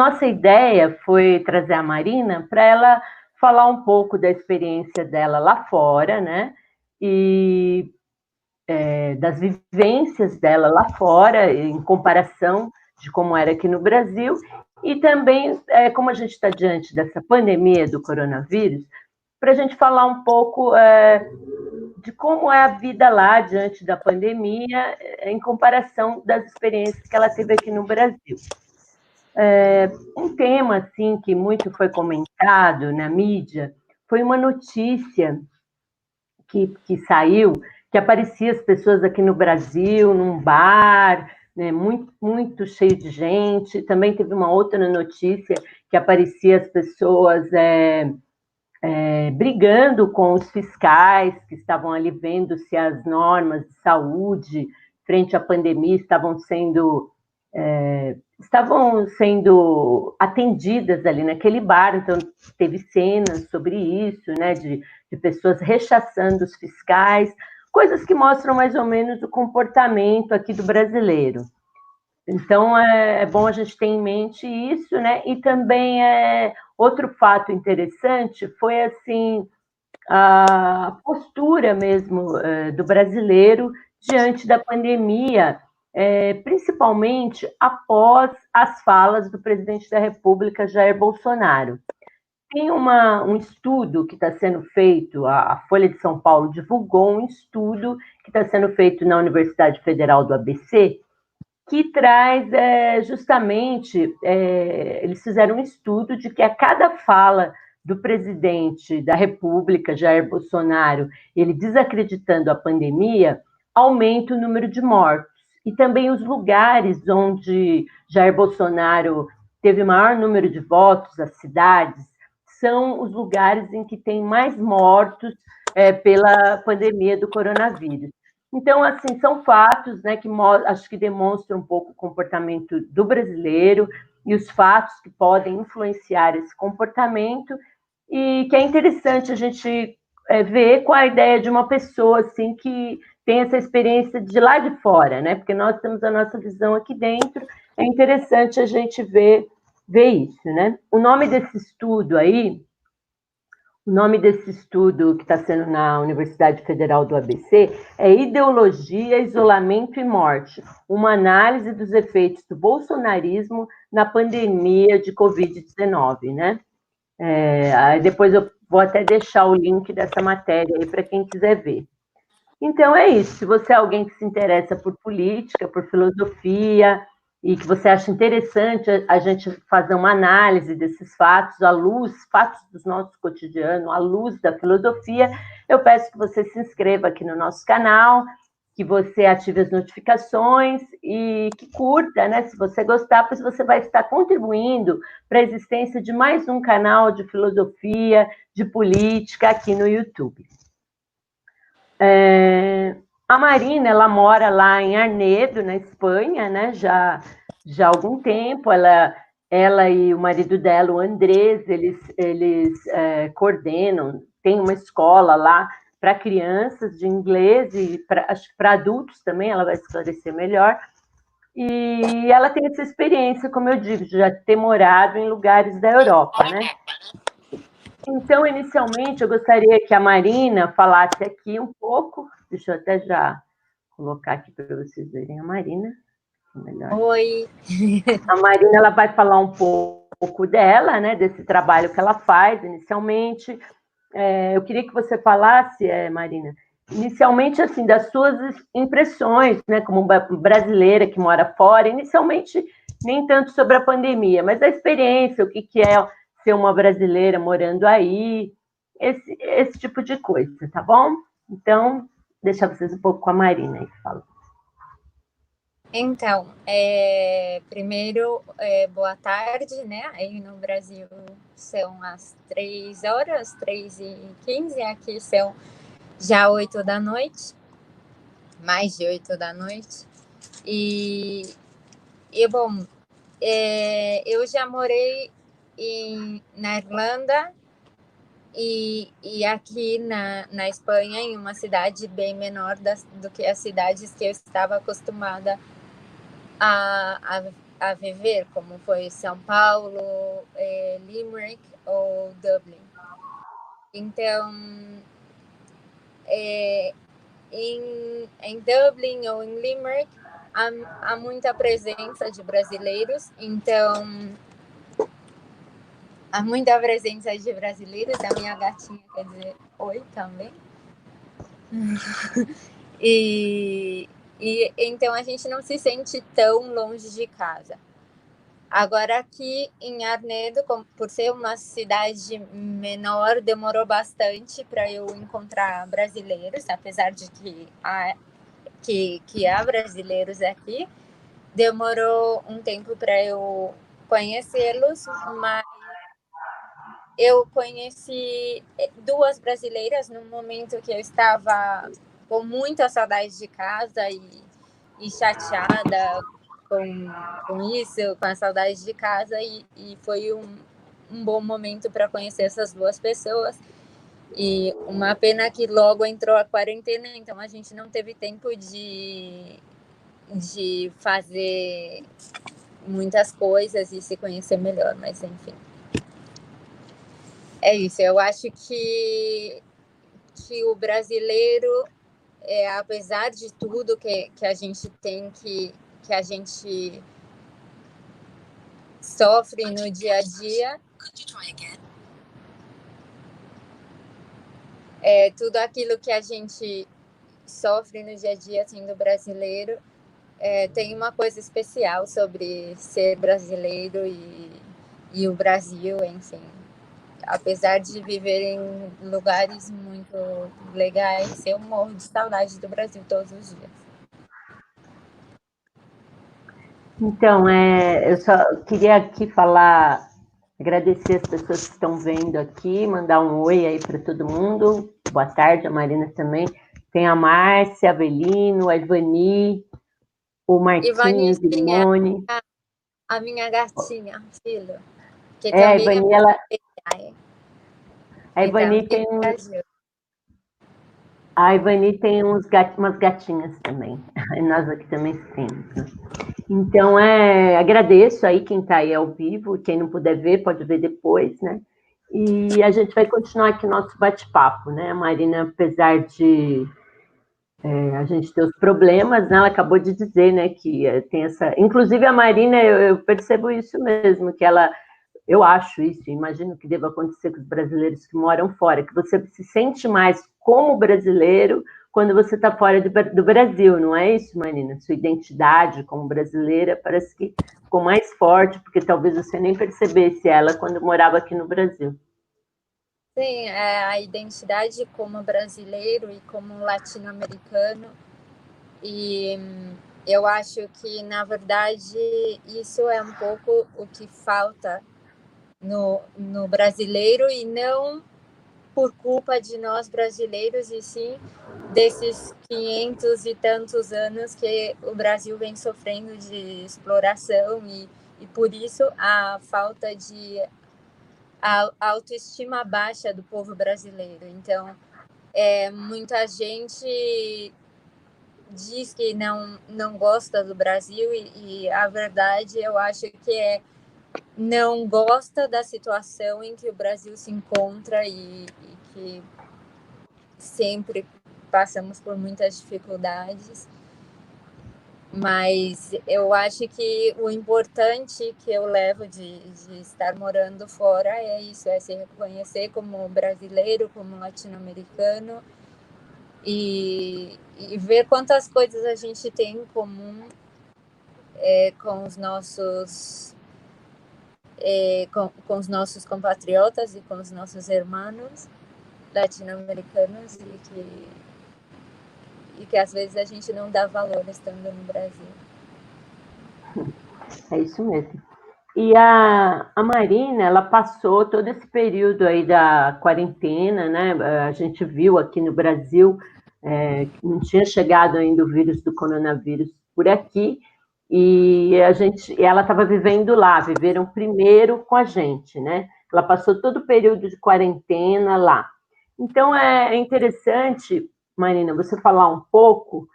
nossa ideia foi trazer a Marina para ela falar um pouco da experiência dela lá fora, né? E das vivências dela lá fora, em comparação de como era aqui no Brasil, e também, como a gente está diante dessa pandemia do coronavírus, para a gente falar um pouco de como é a vida lá diante da pandemia, em comparação das experiências que ela teve aqui no Brasil. Um tema assim que muito foi comentado na mídia foi uma notícia que saiu, que aparecia as pessoas aqui no Brasil, num bar, né, muito, muito cheio de gente. Também teve uma outra notícia que aparecia as pessoas brigando com os fiscais que estavam ali vendo se as normas de saúde frente à pandemia estavam sendo atendidas ali naquele bar. Então teve cenas sobre isso, né, de pessoas rechaçando os fiscais, coisas que mostram mais ou menos o comportamento aqui do brasileiro. Então, é bom a gente ter em mente isso, né? E também outro fato interessante foi, assim, a postura mesmo do brasileiro diante da pandemia, principalmente após as falas do presidente da República, Jair Bolsonaro. Tem um estudo que está sendo feito, a Folha de São Paulo divulgou um estudo que está sendo feito na Universidade Federal do ABC, que traz justamente, eles fizeram um estudo de que a cada fala do presidente da República, Jair Bolsonaro, ele desacreditando a pandemia, aumenta o número de mortos. E também os lugares onde Jair Bolsonaro teve maior número de votos, as cidades, são os lugares em que tem mais mortos pela pandemia do coronavírus. Então, assim, são fatos, né, que acho que demonstram um pouco o comportamento do brasileiro e os fatos que podem influenciar esse comportamento, e que é interessante a gente ver com a ideia de uma pessoa assim que tem essa experiência de lá de fora, né? Porque nós temos a nossa visão aqui dentro, é interessante a gente ver isso, né? O nome desse estudo aí, o nome desse estudo que está sendo na Universidade Federal do ABC é Ideologia, Isolamento e Morte, uma análise dos efeitos do bolsonarismo na pandemia de Covid-19, né? Aí depois eu vou até deixar o link dessa matéria aí para quem quiser ver. Então é isso, se você é alguém que se interessa por política, por filosofia, e que você acha interessante a gente fazer uma análise desses fatos, fatos do nosso cotidiano, à luz da filosofia, eu peço que você se inscreva aqui no nosso canal, que você ative as notificações e que curta, né? Se você gostar, pois você vai estar contribuindo para a existência de mais um canal de filosofia, de política aqui no YouTube. A Marina, ela mora lá em Arnedo, na Espanha, né? Já há algum tempo. Ela e o marido dela, o Andrés, eles coordenam, tem uma escola lá para crianças de inglês e acho que para adultos também, ela vai esclarecer melhor. E ela tem essa experiência, como eu digo, de já ter morado em lugares da Europa, né? Então, inicialmente, eu gostaria que a Marina falasse aqui um pouco. Deixa eu até já colocar aqui para vocês verem a Marina. Melhor. Oi! A Marina, ela vai falar um pouco dela, né, desse trabalho que ela faz inicialmente. Eu queria que você falasse, Marina, inicialmente, assim, das suas impressões, né, como brasileira que mora fora, inicialmente nem tanto sobre a pandemia, mas a experiência, o que é ser uma brasileira morando aí, esse tipo de coisa, tá bom? Então, deixar vocês um pouco com a Marina aí, fala. Então, primeiro, boa tarde, né? Aí no Brasil são as 3h, 3h15, aqui são já 8 da noite, mais de 8 da noite. E bom, eu já morei na Irlanda e aqui na Espanha, em uma cidade bem menor do que as cidades que eu estava acostumada a a viver, como foi São Paulo, Limerick ou Dublin. Então, em Dublin ou em Limerick, há muita presença de brasileiros, então há muita presença de brasileiros. A minha gatinha quer dizer oi também. E então a gente não se sente tão longe de casa. Agora aqui em Arnedo, por ser uma cidade menor, demorou bastante para eu encontrar brasileiros, apesar de que há brasileiros aqui. Demorou um tempo para eu conhecê-los, mas eu conheci 2 brasileiras no momento que eu estava com muita saudade de casa e chateada com isso, com a saudade de casa, e foi um bom momento para conhecer essas 2 pessoas. E uma pena que logo entrou a quarentena, então a gente não teve tempo de fazer muitas coisas e se conhecer melhor, mas enfim. É isso, eu acho que o brasileiro, apesar de tudo que a gente tem, que a gente sofre no dia a dia, tudo aquilo que a gente sofre no dia a dia sendo brasileiro, tem uma coisa especial sobre ser brasileiro e o Brasil, enfim. Apesar de viver em lugares muito legais, eu morro de saudade do Brasil todos os dias. Então, eu só queria aqui falar, agradecer as pessoas que estão vendo aqui, mandar um oi aí para todo mundo. Boa tarde, a Marina também. Tem a Márcia, a Avelino, a Ivani, o Marquinhos, a Simone. A minha gatinha, filho. Que a Ivani, ela... A Ivani tem A Ivani tem umas gatinhas também. Nós aqui também temos. Né? Então, agradeço aí quem está aí ao vivo. Quem não puder ver, pode ver depois, né? E a gente vai continuar aqui nosso bate-papo, né? A Marina, apesar de a gente ter os problemas, né? Ela acabou de dizer, né, que tem essa... Inclusive, a Marina, eu percebo isso mesmo, que ela... Eu acho isso, imagino que deva acontecer com os brasileiros que moram fora, que você se sente mais como brasileiro quando você está fora do Brasil, não é isso, Marina? Sua identidade como brasileira parece que ficou mais forte, porque talvez você nem percebesse ela quando morava aqui no Brasil. Sim, a identidade como brasileiro e como latino-americano, e eu acho que, na verdade, isso é um pouco o que falta no brasileiro, e não por culpa de nós brasileiros, e sim desses 500 e tantos anos que o Brasil vem sofrendo de exploração, e por isso a falta de a autoestima baixa do povo brasileiro. Então, muita gente diz que não gosta do Brasil, e a verdade, eu acho que não gosta da situação em que o Brasil se encontra, e que sempre passamos por muitas dificuldades. Mas eu acho que o importante que eu levo de estar morando fora é isso, se reconhecer como brasileiro, como latino-americano, e ver quantas coisas a gente tem em comum com os nossos com os nossos compatriotas e com os nossos irmãos latino-americanos, e que às vezes a gente não dá valor estando no Brasil. É isso mesmo. E a Marina, ela passou todo esse período aí da quarentena, né? A gente viu aqui no Brasil, não tinha chegado ainda o vírus do coronavírus por aqui, e ela estava vivendo lá, viveram primeiro com a gente, né? Ela passou todo o período de quarentena lá. Então, é interessante, Marina, você falar um pouco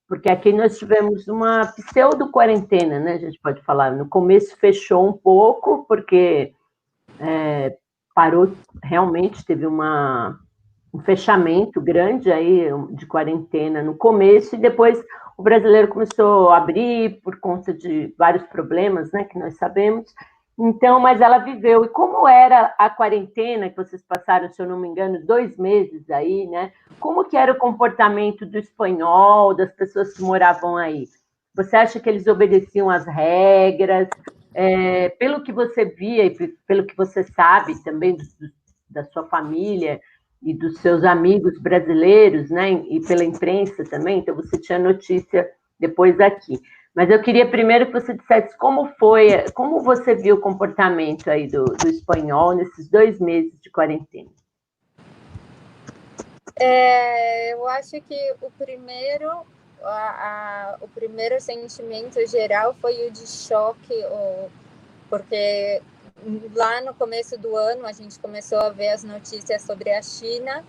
porque aqui nós tivemos uma pseudo-quarentena, né? A gente pode falar. No começo fechou um pouco, porque parou, realmente teve um fechamento grande aí de quarentena no começo, e depois o brasileiro começou a abrir por conta de vários problemas, né, que nós sabemos. Então, mas ela viveu. E como era a quarentena que vocês passaram, se eu não me engano, 2 meses aí, né? Como que era o comportamento do espanhol, das pessoas que moravam aí? Você acha que eles obedeciam às regras? Pelo que você via e pelo que você sabe também da sua família e dos seus amigos brasileiros, né? E pela imprensa também, então você tinha notícia depois aqui. Mas eu queria primeiro que você dissesse como você viu o comportamento aí do espanhol nesses 2 meses de quarentena. Eu acho que o primeiro sentimento geral foi o de choque, porque lá no começo do ano a gente começou a ver as notícias sobre a China,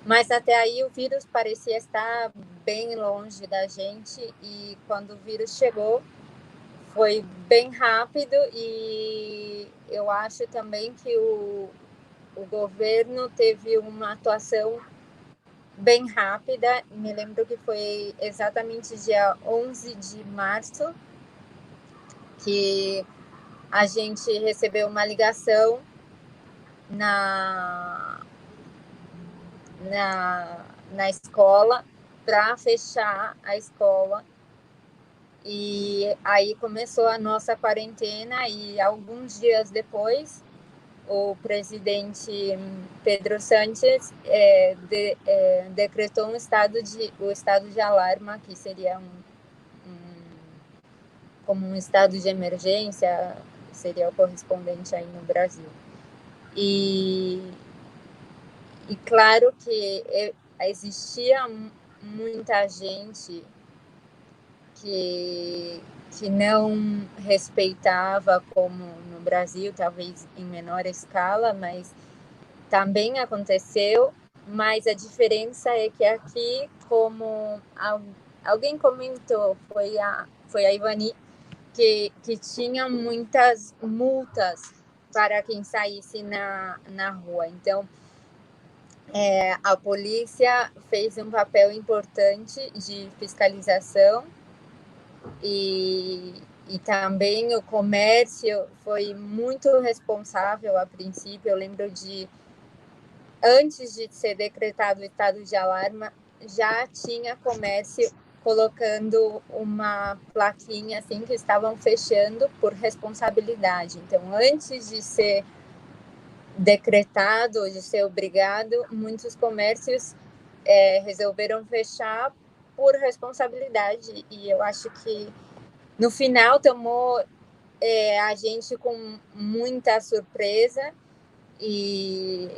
mas até aí o vírus parecia estar bem longe da gente, e quando o vírus chegou foi bem rápido, e eu acho também que o governo teve uma atuação bem rápida. Me lembro que foi exatamente dia 11 de março que a gente recebeu uma ligação na escola para fechar a escola. E aí começou a nossa quarentena, e alguns dias depois o presidente Pedro Sánchez decretou o estado de alarma, que seria como um estado de emergência, seria o correspondente aí no Brasil. E claro que existia muita gente que não respeitava, como no Brasil, talvez em menor escala, mas também aconteceu. Mas a diferença é que aqui, como alguém comentou, foi a Ivani, que tinha muitas multas para quem saísse na rua. Então, a polícia fez um papel importante de fiscalização, e também o comércio foi muito responsável a princípio. Eu lembro antes de ser decretado o estado de alarma, já tinha comércio colocando uma plaquinha assim que estavam fechando por responsabilidade. Então, antes de ser decretado, de ser obrigado, muitos comércios resolveram fechar por responsabilidade. E eu acho que no final tomou a gente com muita surpresa, e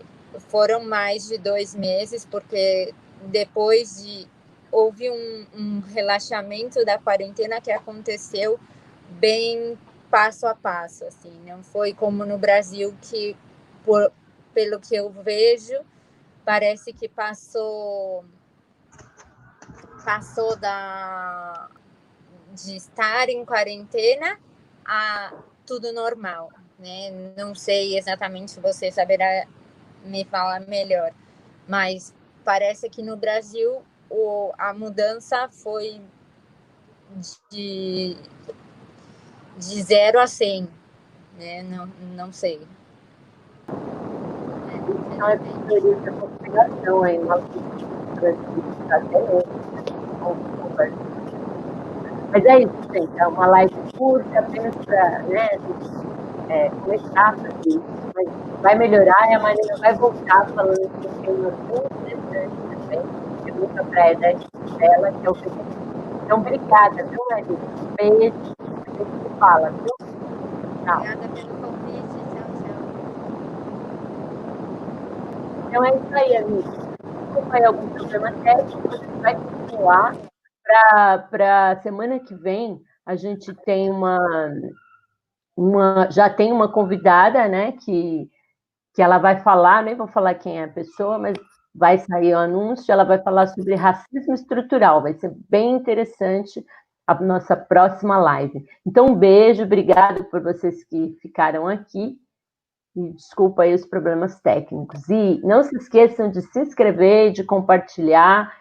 foram mais de 2 meses, porque depois houve um relaxamento da quarentena que aconteceu bem passo a passo, assim. Não foi como no Brasil, que pelo que eu vejo, parece que passou de estar em quarentena a tudo normal, né? Não sei exatamente se você saberá me falar melhor, mas parece que no Brasil a mudança foi de 0 a 100, né? Não sei. Então, é teoria da conspiração aí, uma mas é isso, gente. É uma live curta, apenas para, né, começar a fazer isso. Mas vai melhorar e a Marina vai voltar falando que tem uma muito interessante também, pergunta para a ideia dela, que é o que. Então, obrigada, viu, Marina? Beijo. A gente se fala, viu? Tchau. Obrigada pelo convite. Tchau. Então é isso aí, amigos. Desculpa aí algum problema técnico, a gente vai continuar. Para a semana que vem, a gente tem já tem uma convidada, né, que ela vai falar, nem vou falar quem é a pessoa, mas vai sair o anúncio, ela vai falar sobre racismo estrutural, vai ser bem interessante a nossa próxima live. Então, um beijo, obrigado por vocês que ficaram aqui, e desculpa aí os problemas técnicos. E não se esqueçam de se inscrever, de compartilhar,